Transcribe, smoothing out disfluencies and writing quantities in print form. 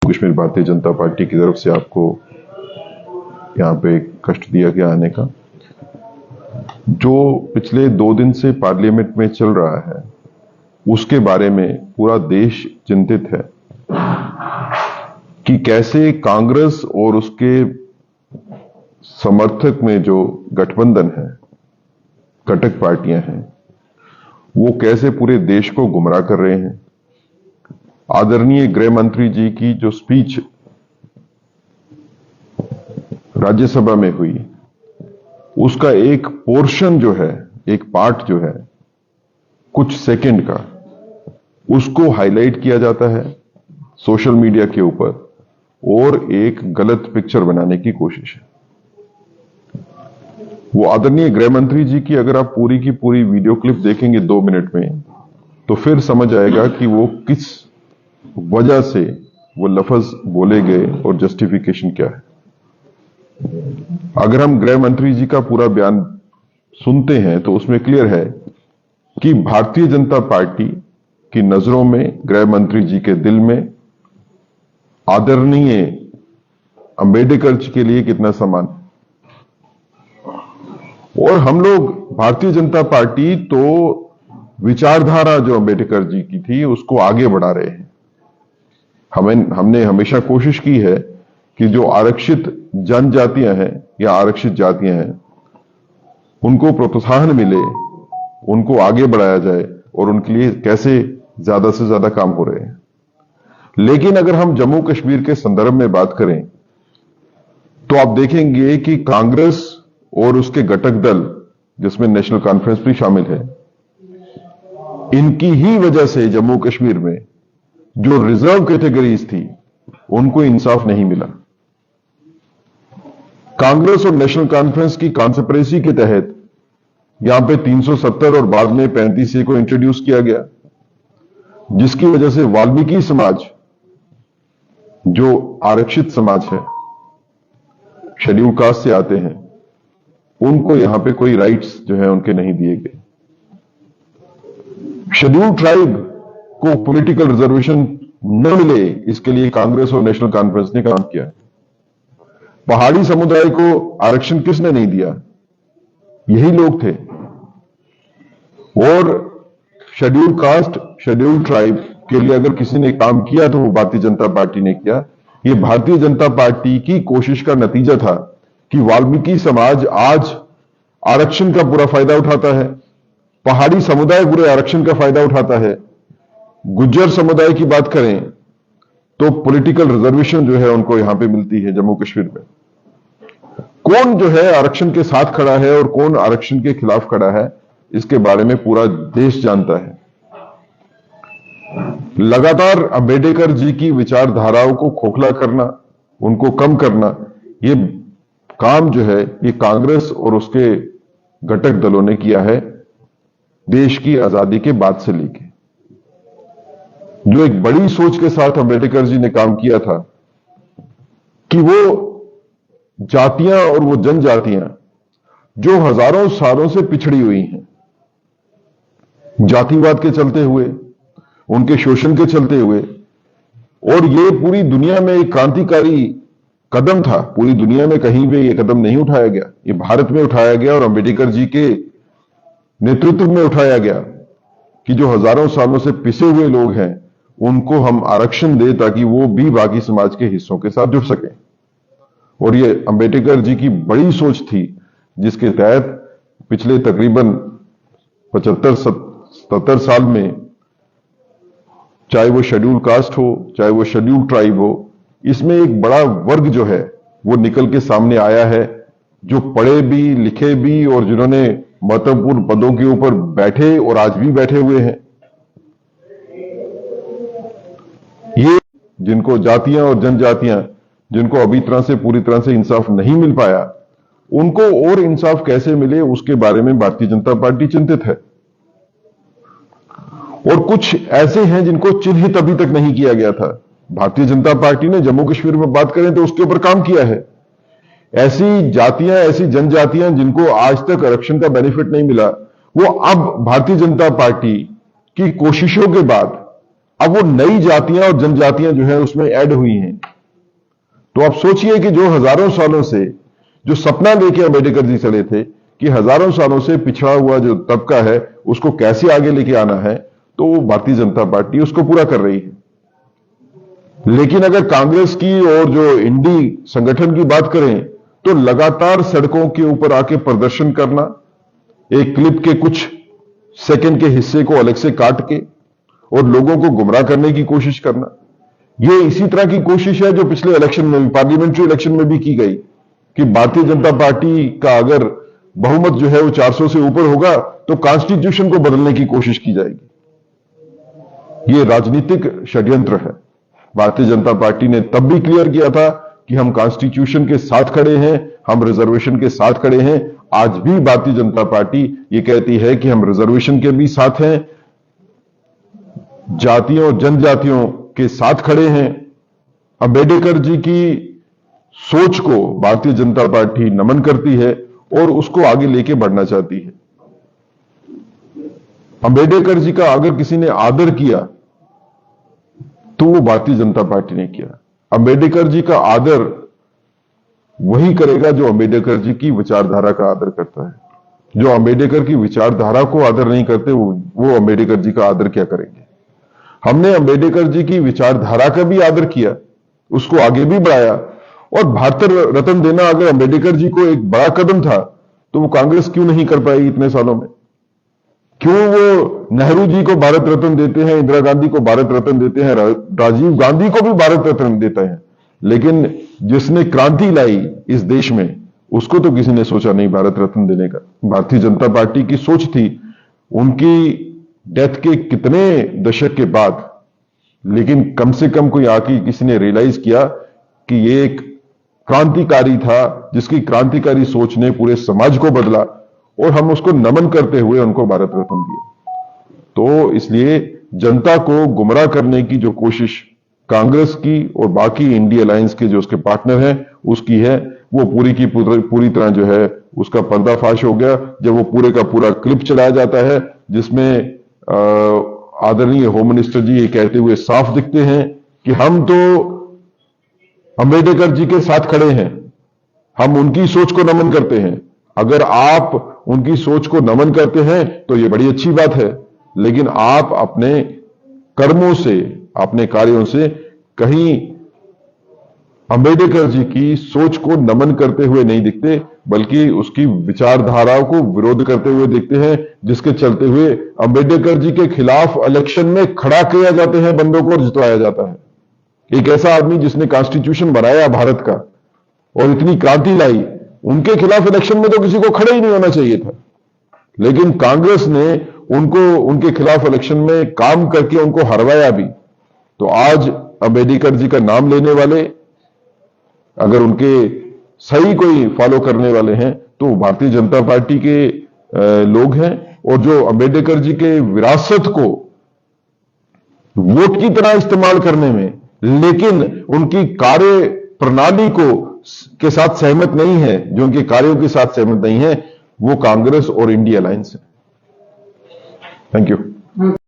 Kashmir Bharatiya Janata party की तरफ से आपको यहाँ पे कष्ट दिया गया आने का। जो पिछले 2 दिन से पार्लियामेंट में चल रहा है उसके बारे में पूरा देश चिंतित है कि कैसे कांग्रेस और उसके समर्थक में जो गठबंधन है, घटक पार्टियां हैं, वो कैसे पूरे देश को गुमराह कर रहे हैं। आदरणीय गृह मंत्री जी की जो स्पीच राज्यसभा में हुई, उसका एक पोर्शन जो है, एक पार्ट जो है कुछ सेकंड का, उसको हाईलाइट किया जाता है सोशल मीडिया के ऊपर और एक गलत पिक्चर बनाने की कोशिश है। वो आदरणीय गृह मंत्री जी की अगर आप पूरी की पूरी वीडियो क्लिप देखेंगे 2 मिनट में, तो फिर समझ आएगा कि वो किस वजह से वो लफ्ज बोले गए और जस्टिफिकेशन क्या है। अगर हम गृह मंत्री जी का पूरा बयान सुनते हैं तो उसमें क्लियर है कि भारतीय जनता पार्टी की नजरों में, गृह मंत्री जी के दिल में आदरणीय अंबेडकर जी के लिए कितना सम्मान। और हम लोग भारतीय जनता पार्टी तो विचारधारा जो अंबेडकर जी की थी उसको आगे बढ़ा रहे हैं। हमने हमेशा कोशिश की है कि जो आरक्षित जनजातियां हैं या आरक्षित जातियां हैं उनको प्रोत्साहन मिले, उनको आगे बढ़ाया जाए और उनके लिए कैसे ज्यादा से ज्यादा काम हो रहे हैं। लेकिन अगर हम जम्मू कश्मीर के संदर्भ में बात करें तो आप देखेंगे कि कांग्रेस और उसके घटक दल, जिसमें नेशनल कॉन्फ्रेंस भी शामिल है, इनकी ही वजह से जम्मू कश्मीर में जो रिजर्व कैटेगरीज थी उनको इंसाफ नहीं मिला। कांग्रेस और नेशनल कॉन्फ्रेंस की कॉन्स्पिरेसी के तहत यहां पे 370 और बाद में 35A को इंट्रोड्यूस किया गया, जिसकी वजह से वाल्मीकि समाज, जो आरक्षित समाज है, शेड्यूल कास्ट से आते हैं, उनको यहां पे कोई राइट्स जो है उनके नहीं दिए गए। शेड्यूल ट्राइब को पॉलिटिकल रिजर्वेशन न मिले, इसके लिए कांग्रेस और नेशनल कॉन्फ्रेंस ने काम किया। पहाड़ी समुदाय को आरक्षण किसने नहीं दिया? यही लोग थे। और शेड्यूल कास्ट, शेड्यूल ट्राइब के लिए अगर किसी ने काम किया तो वो भारतीय जनता पार्टी ने किया। ये भारतीय जनता पार्टी की कोशिश का नतीजा था कि वाल्मीकि समाज आज आरक्षण का पूरा फायदा उठाता है, पहाड़ी समुदाय पूरे आरक्षण का फायदा उठाता है। गुज्जर समुदाय की बात करें तो पॉलिटिकल रिजर्वेशन जो है उनको यहां पे मिलती है जम्मू कश्मीर में। कौन जो है आरक्षण के साथ खड़ा है और कौन आरक्षण के खिलाफ खड़ा है, इसके बारे में पूरा देश जानता है। लगातार अंबेडकर जी की विचारधाराओं को खोखला करना, उनको कम करना, ये काम जो है ये कांग्रेस और उसके घटक दलों ने किया है देश की आजादी के बाद से लेके। जो एक बड़ी सोच के साथ अंबेडकर जी ने काम किया था कि वो जातियां और वो जनजातियां जो हजारों सालों से पिछड़ी हुई हैं, जातिवाद के चलते हुए, उनके शोषण के चलते हुए, और ये पूरी दुनिया में एक क्रांतिकारी कदम था। पूरी दुनिया में कहीं पे ये कदम नहीं उठाया गया, ये भारत में उठाया गया और अंबेडकर जी के नेतृत्व में उठाया गया कि जो हजारों सालों से पिसे हुए लोग हैं उनको हम आरक्षण दें ताकि वो भी बाकी समाज के हिस्सों के साथ जुड़ सकें। और ये अंबेडकर जी की बड़ी सोच थी, जिसके तहत पिछले तकरीबन 75-77 साल में, चाहे वो शेड्यूल कास्ट हो, चाहे वो शेड्यूल ट्राइब हो, इसमें एक बड़ा वर्ग जो है वो निकल के सामने आया है, जो पढ़े भी, लिखे भी और जिन्होंने महत्वपूर्ण पदों के ऊपर बैठे और आज भी बैठे हुए हैं। ये जिनको जातियां और जनजातियां, जिनको अभी पूरी तरह से इंसाफ नहीं मिल पाया, उनको और इंसाफ कैसे मिले उसके बारे में भारतीय जनता पार्टी चिंतित है। और कुछ ऐसे हैं जिनको चिन्हित अभी तक नहीं किया गया था। भारतीय जनता पार्टी ने जम्मू कश्मीर में बात करें तो उसके ऊपर काम किया है। ऐसी जातियां, ऐसी जनजातियां जिनको आज तक आरक्षण का बेनिफिट नहीं मिला, वो अब भारतीय जनता पार्टी की कोशिशों के बाद अब वो नई जातियां और जनजातियां जो है उसमें ऐड हुई हैं। तो आप सोचिए कि जो हजारों सालों से जो सपना लेके अंबेडकर जी चले थे कि हजारों सालों से पिछड़ा हुआ जो तबका है उसको कैसे आगे लेके आना है, तो वो भारतीय जनता पार्टी उसको पूरा कर रही है। लेकिन अगर कांग्रेस की और जो इंडी संगठन की बात करें तो लगातार सड़कों के ऊपर आके प्रदर्शन करना, एक क्लिप के कुछ सेकंड के हिस्से को अलग से काट के और लोगों को गुमराह करने की कोशिश करना, यह इसी तरह की कोशिश है जो पिछले इलेक्शन में भी, पार्लियामेंट्री इलेक्शन में भी की गई कि भारतीय जनता पार्टी का अगर बहुमत जो है वो 400 से ऊपर होगा तो कॉन्स्टिट्यूशन को बदलने की कोशिश की जाएगी। यह राजनीतिक षड्यंत्र है। भारतीय जनता पार्टी ने तब भी क्लियर किया था कि हम कॉन्स्टिट्यूशन के साथ खड़े हैं, हम रिजर्वेशन के साथ खड़े हैं। आज भी भारतीय जनता पार्टी ये कहती है कि हम रिजर्वेशन के भी साथ हैं, जातियों और जनजातियों के साथ खड़े हैं। अंबेडकर जी की सोच को भारतीय जनता पार्टी नमन करती है और उसको आगे लेके बढ़ना चाहती है। अंबेडकर जी का अगर किसी ने आदर किया तो वो भारतीय जनता पार्टी ने किया। अंबेडकर जी का आदर वही करेगा जो अंबेडकर जी की विचारधारा का आदर करता है। जो अंबेडकर की विचारधारा को आदर नहीं करते वो अंबेडकर जी का आदर क्या करेंगे। हमने अंबेडकर जी की विचारधारा का भी आदर किया, उसको आगे भी बढ़ाया, और भारत रत्न देना अगर अंबेडकर जी को एक बड़ा कदम था तो वो कांग्रेस क्यों नहीं कर पाई इतने सालों में। क्यों वो नेहरू जी को भारत रत्न देते हैं, इंदिरा गांधी को भारत रत्न देते हैं, राजीव गांधी को भी भारत रत्न देते हैं, लेकिन जिसने क्रांति लाई इस देश में उसको तो किसी ने सोचा नहीं भारत रत्न देने का। भारतीय जनता पार्टी की सोच थी उनकी डेथ के कितने दशक के बाद, लेकिन कम से कम कोई आके किसी ने रियलाइज किया कि ये एक क्रांतिकारी था जिसकी क्रांतिकारी सोच ने पूरे समाज को बदला, और हम उसको नमन करते हुए उनको भारत रत्न दिया। तो इसलिए जनता को गुमराह करने की जो कोशिश कांग्रेस की और बाकी इंडिया अलायंस के जो उसके पार्टनर हैं उसकी है, वो पूरी की पूरी तरह जो है उसका पर्दाफाश हो गया जब वो पूरे का पूरा क्लिप चलाया जाता है जिसमें आदरणीय होम मिनिस्टर जी ये कहते हुए साफ दिखते हैं कि हम तो अंबेडकर जी के साथ खड़े हैं, हम उनकी सोच को नमन करते हैं। अगर आप उनकी सोच को नमन करते हैं तो ये बड़ी अच्छी बात है, लेकिन आप अपने कर्मों से, अपने कार्यों से कहीं अंबेडकर जी की सोच को नमन करते हुए नहीं दिखते, बल्कि उसकी विचारधाराओं को विरोध करते हुए दिखते हैं, जिसके चलते हुए अंबेडकर जी के खिलाफ इलेक्शन में खड़ा किया जाते हैं बंदों को और जितवाया जाता है। एक ऐसा आदमी जिसने कॉन्स्टिट्यूशन बनाया भारत का और इतनी क्रांति लाई, उनके खिलाफ इलेक्शन में तो किसी को खड़ा ही नहीं होना चाहिए था, लेकिन कांग्रेस ने उनको उनके खिलाफ इलेक्शन में काम करके उनको हरवाया भी। तो आज अंबेडकर जी का नाम लेने वाले अगर उनके सही कोई फॉलो करने वाले हैं तो भारतीय जनता पार्टी के लोग हैं, और जो अंबेडकर जी के विरासत को वोट की तरह इस्तेमाल करने में लेकिन उनकी कार्य प्रणाली को के साथ सहमत नहीं है, जो उनके कार्यों के साथ सहमत नहीं है, वो कांग्रेस और इंडिया अलायंस है। Thank you.